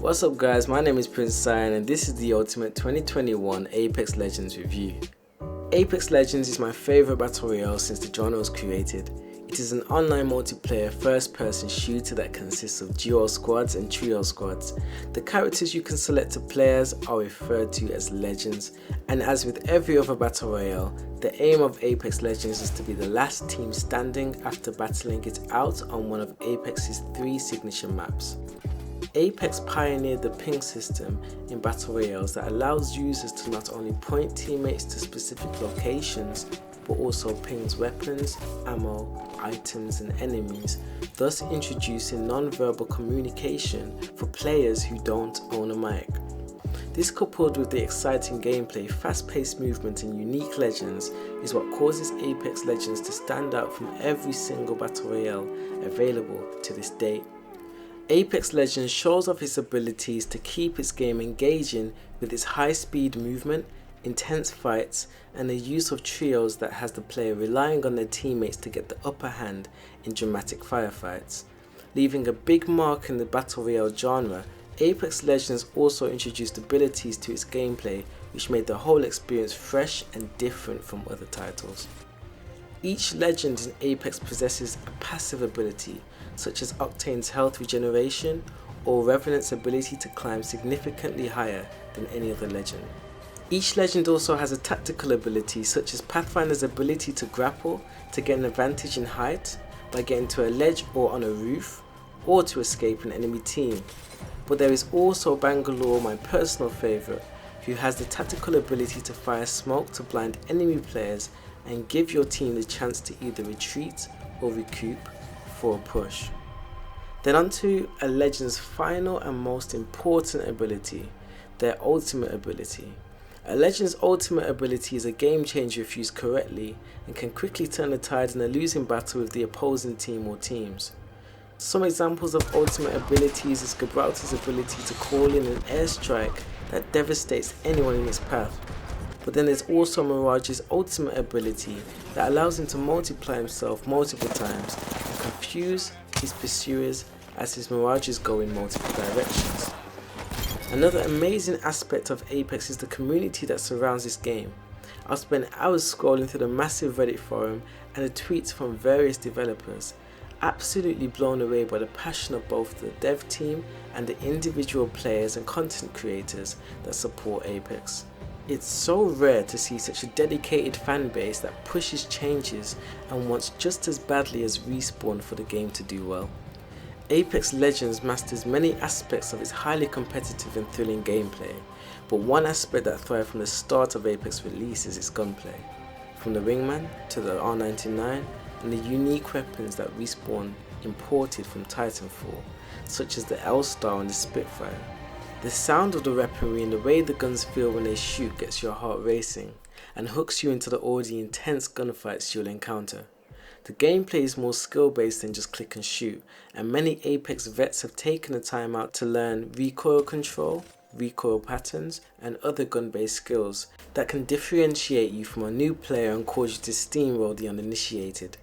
What's up guys, my name is Prince Scion and this is the Ultimate 2021 Apex Legends review. Apex Legends is my favourite Battle Royale since the genre was created. It is an online multiplayer first-person shooter that consists of duo squads and trio squads. The characters you can select to play as are referred to as legends, and as with every other Battle Royale, the aim of Apex Legends is to be the last team standing after battling it out on one of Apex's 3 signature maps. Apex pioneered the ping system in Battle Royales that allows users to not only point teammates to specific locations, but also pings weapons, ammo, items and enemies, thus introducing non-verbal communication for players who don't own a mic. This, coupled with the exciting gameplay, fast-paced movement and unique legends, is what causes Apex Legends to stand out from every single Battle Royale available to this date. Apex Legends shows off its abilities to keep its game engaging with its high-speed movement, intense fights, and the use of trios that has the player relying on their teammates to get the upper hand in dramatic firefights. Leaving a big mark in the Battle Royale genre, Apex Legends also introduced abilities to its gameplay which made the whole experience fresh and different from other titles. Each legend in Apex possesses a passive ability, such as Octane's health regeneration or Revenant's ability to climb significantly higher than any other legend. Each legend also has a tactical ability, such as Pathfinder's ability to grapple to get an advantage in height by getting to a ledge or on a roof, or to escape an enemy team. But there is also Bangalore, my personal favourite, who has the tactical ability to fire smoke to blind enemy players and give your team the chance to either retreat or recoup for a push. Then onto a legend's final and most important ability, their ultimate ability. A legend's ultimate ability is a game changer if used correctly and can quickly turn the tide in a losing battle with the opposing team or teams. Some examples of ultimate abilities is Gibraltar's ability to call in an airstrike that devastates anyone in its path. But then there's also Mirage's ultimate ability that allows him to multiply himself multiple times and confuse his pursuers as his mirages go in multiple directions. Another amazing aspect of Apex is the community that surrounds this game. I've spent hours scrolling through the massive Reddit forum and the tweets from various developers, absolutely blown away by the passion of both the dev team and the individual players and content creators that support Apex. It's so rare to see such a dedicated fan base that pushes changes and wants just as badly as Respawn for the game to do well. Apex Legends masters many aspects of its highly competitive and thrilling gameplay, but one aspect that thrived from the start of Apex release is its gunplay. From the Wingman to the R99 and the unique weapons that Respawn imported from Titanfall, such as the L-Star and the Spitfire. The sound of the weaponry and the way the guns feel when they shoot gets your heart racing and hooks you into the already intense gunfights you'll encounter. The gameplay is more skill based than just click and shoot, and many Apex vets have taken the time out to learn recoil control, recoil patterns and other gun based skills that can differentiate you from a new player and cause you to steamroll the uninitiated.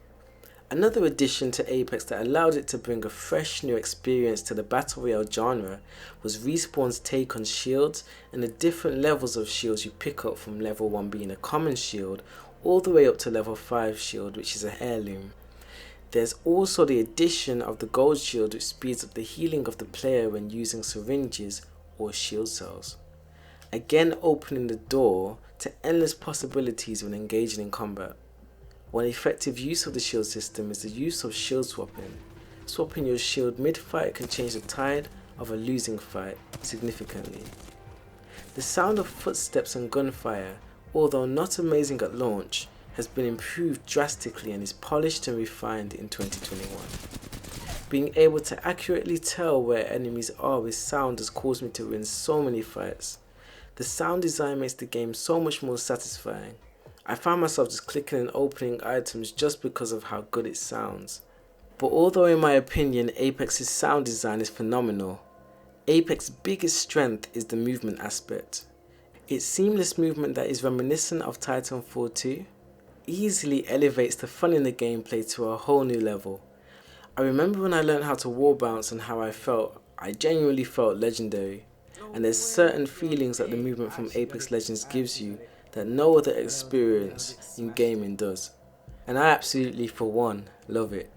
Another addition to Apex that allowed it to bring a fresh new experience to the Battle Royale genre was Respawn's take on shields and the different levels of shields you pick up, from level 1 being a common shield all the way up to level 5 shield, which is an heirloom. There's also the addition of the gold shield, which speeds up the healing of the player when using syringes or shield cells, again opening the door to endless possibilities when engaging in combat. One effective use of the shield system is the use of shield swapping. Swapping your shield mid-fight can change the tide of a losing fight significantly. The sound of footsteps and gunfire, although not amazing at launch, has been improved drastically and is polished and refined in 2021. Being able to accurately tell where enemies are with sound has caused me to win so many fights. The sound design makes the game so much more satisfying. I found myself just clicking and opening items just because of how good it sounds. But although in my opinion Apex's sound design is phenomenal, Apex's biggest strength is the movement aspect. Its seamless movement that is reminiscent of Titanfall 2 easily elevates the fun in the gameplay to a whole new level. I remember when I learned how to wall bounce and how I felt I genuinely felt legendary, and there's certain feelings that the movement from Apex Legends gives you that no other experience in gaming does, and I absolutely, for one, love it.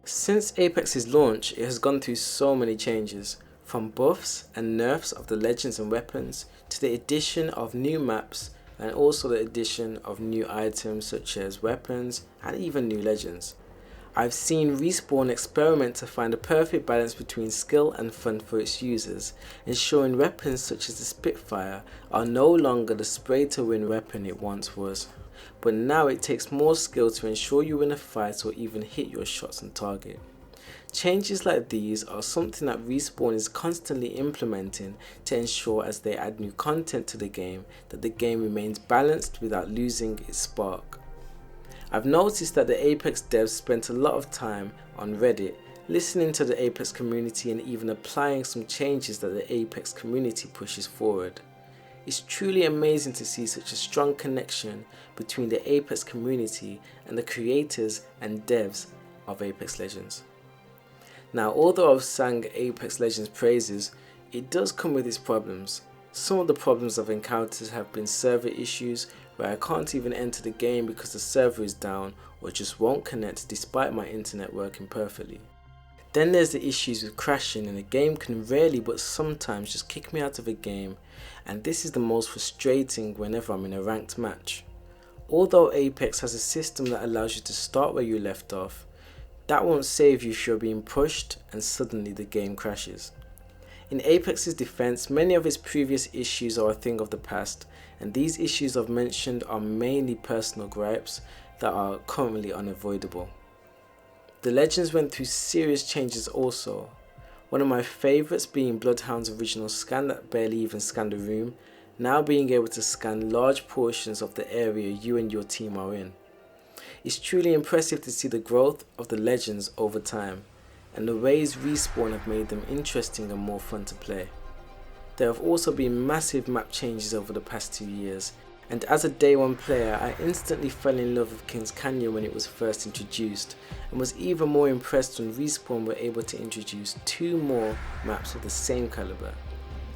Since Apex's launch, it has gone through so many changes, from buffs and nerfs of the legends and weapons to the addition of new maps and also the addition of new items such as weapons and even new legends. I've seen Respawn experiment to find a perfect balance between skill and fun for its users, ensuring weapons such as the Spitfire are no longer the spray to win weapon it once was, but now it takes more skill to ensure you win a fight or even hit your shots on target. Changes like these are something that Respawn is constantly implementing to ensure as they add new content to the game that the game remains balanced without losing its spark. I've noticed that the Apex devs spent a lot of time on Reddit listening to the Apex community and even applying some changes that the Apex community pushes forward. It's truly amazing to see such a strong connection between the Apex community and the creators and devs of Apex Legends. Now, although I've sang Apex Legends praises, it does come with its problems. Some of the problems I've encountered have been server issues where I can't even enter the game because the server is down or just won't connect despite my internet working perfectly. Then there's the issues with crashing, and the game can rarely but sometimes just kick me out of a game, and this is the most frustrating whenever I'm in a ranked match. Although Apex has a system that allows you to start where you left off, that won't save you if you're being pushed and suddenly the game crashes. In Apex's defense, many of its previous issues are a thing of the past, and these issues I've mentioned are mainly personal gripes that are currently unavoidable. The Legends went through serious changes also, one of my favourites being Bloodhound's original scan that barely even scanned a room, now being able to scan large portions of the area you and your team are in. It's truly impressive to see the growth of the Legends over time, and the ways Respawn have made them interesting and more fun to play. There have also been massive map changes over the past 2 years, and as a day one player I instantly fell in love with King's Canyon when it was first introduced, and was even more impressed when Respawn were able to introduce 2 more maps of the same caliber.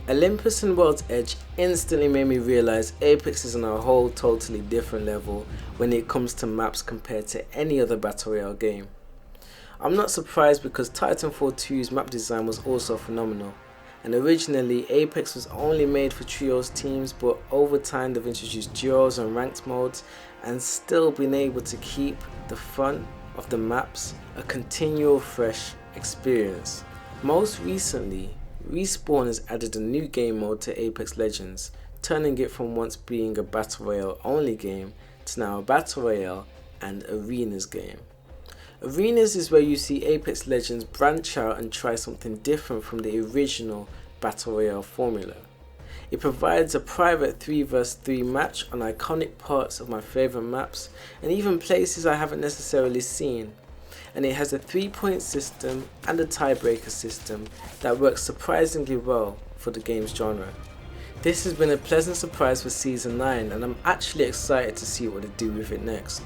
Olympus and World's Edge instantly made me realise Apex is on a whole totally different level when it comes to maps compared to any other Battle Royale game. I'm not surprised because Titanfall 2's map design was also phenomenal, and originally Apex was only made for trios teams, but over time they've introduced duos and ranked modes and still been able to keep the fun of the maps a continual fresh experience. Most recently, Respawn has added a new game mode to Apex Legends, turning it from once being a Battle Royale only game to now a Battle Royale and Arenas game. Arenas is where you see Apex Legends branch out and try something different from the original Battle Royale formula. It provides a private 3 vs 3 match on iconic parts of my favourite maps and even places I haven't necessarily seen, and it has a 3-point system and a tiebreaker system that works surprisingly well for the game's genre. This has been a pleasant surprise for Season 9, and I'm actually excited to see what they do with it next.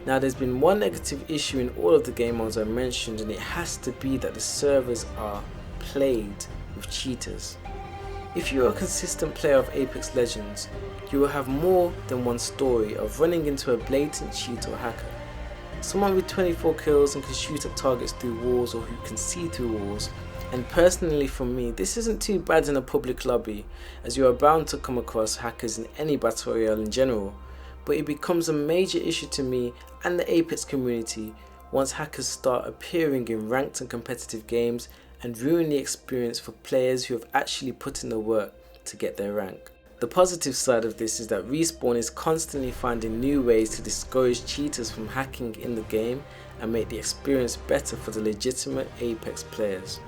Now, there's been one negative issue in all of the game modes I mentioned, and it has to be that the servers are plagued with cheaters. If you're a consistent player of Apex Legends, you will have more than one story of running into a blatant cheat or hacker. Someone with 24 kills and can shoot at targets through walls or who can see through walls, and personally for me this isn't too bad in a public lobby, as you are bound to come across hackers in any Battle Royale in general, but it becomes a major issue to me and the Apex community once hackers start appearing in ranked and competitive games and ruin the experience for players who have actually put in the work to get their rank. The positive side of this is that Respawn is constantly finding new ways to discourage cheaters from hacking in the game and make the experience better for the legitimate Apex players.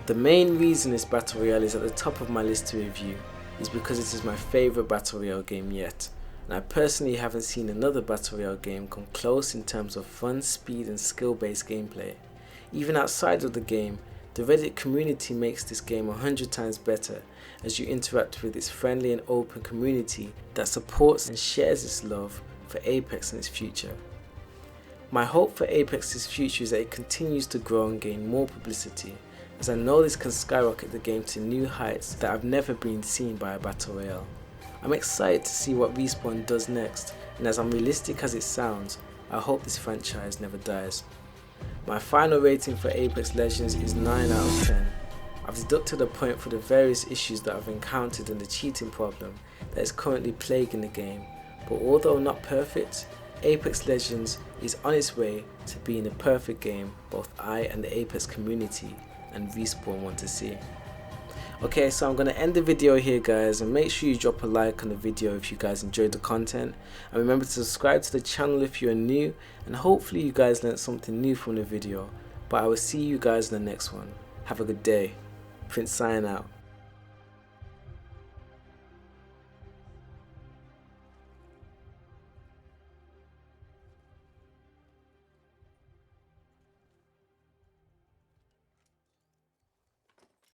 The main reason this Battle Royale is at the top of my list to review is because it is my favourite Battle Royale game yet, and I personally haven't seen another Battle Royale game come close in terms of fun, speed and skill based gameplay. Even outside of the game, the Reddit community makes this game 100 times better as you interact with its friendly and open community that supports and shares its love for Apex and its future. My hope for Apex's future is that it continues to grow and gain more publicity, as I know this can skyrocket the game to new heights that have never been seen by a Battle Royale. I'm excited to see what Respawn does next, and as unrealistic as it sounds, I hope this franchise never dies. My final rating for Apex Legends is 9 out of 10. I've deducted a point for the various issues that I've encountered and the cheating problem that is currently plaguing the game, but although not perfect, Apex Legends is on its way to being the perfect game both I and the Apex community and Respawn want to see. Okay, so I'm going to end the video here guys, and make sure you drop a like on the video if you guys enjoyed the content, and remember to subscribe to the channel if you're new, and hopefully you guys learned something new from the video. But I will see you guys in the next one. Have a good day. Prince Scion out.